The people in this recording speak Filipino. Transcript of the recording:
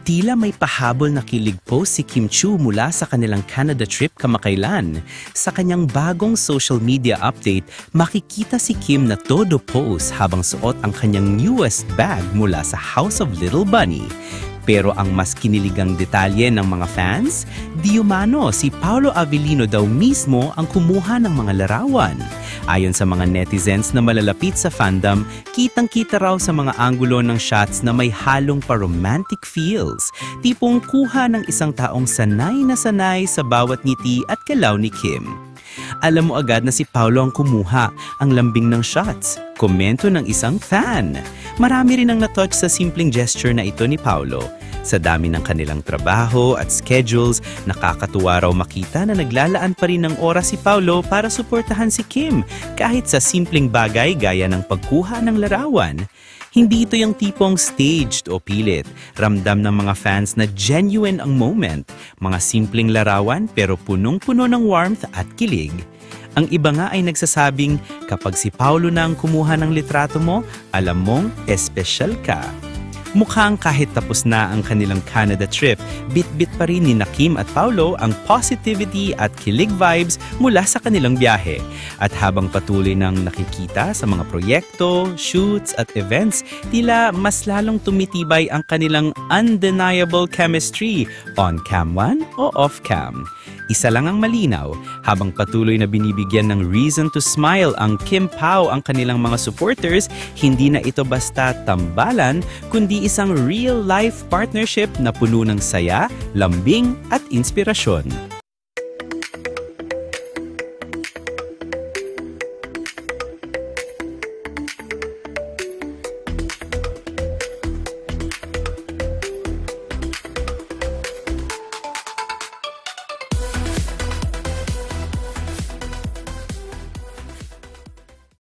Tila may pahabol na kilig post si Kim Chiu mula sa kanilang Canada trip kamakailan. Sa kanyang bagong social media update, makikita si Kim na todo pose habang suot ang kanyang newest bag mula sa House of Little Bunny. Pero ang mas kiniligang detalye ng mga fans, di umano si Paolo Avellino daw mismo ang kumuha ng mga larawan. Ayon sa mga netizens na malalapit sa fandom, kitang-kita raw sa mga anggulo ng shots na may halong pa-romantic feels. Tipong kuha ng isang taong sanay na sanay sa bawat ngiti at galaw ni Kim. Alam mo agad na si Paolo ang kumuha, ang lambing ng shots. Komento ng isang fan. Marami rin ang natouch sa simpleng gesture na ito ni Paolo. Sa dami ng kanilang trabaho at schedules, nakakatuwa raw makita na naglalaan pa rin ng oras si Paolo para suportahan si Kim, kahit sa simpleng bagay gaya ng pagkuha ng larawan. Hindi ito yung tipong staged o pilit. Ramdam ng mga fans na genuine ang moment. Mga simpleng larawan pero punong-puno ng warmth at kilig. Ang iba nga ay nagsasabing, kapag si Paolo na ang kumuha ng litrato mo, alam mong espesyal ka. Mukhang kahit tapos na ang kanilang Canada trip, bit-bit pa rin ni Kim at Paolo ang positivity at kilig vibes mula sa kanilang biyahe. At habang patuloy nang nakikita sa mga proyekto, shoots at events, tila mas lalong tumitibay ang kanilang undeniable chemistry on cam 1 o off cam. Isa lang ang malinaw, habang patuloy na binibigyan ng reason to smile ang Kim Pao ang kanilang mga supporters, hindi na ito basta tambalan, kundi isang real-life partnership na puno ng saya, lambing at inspirasyon.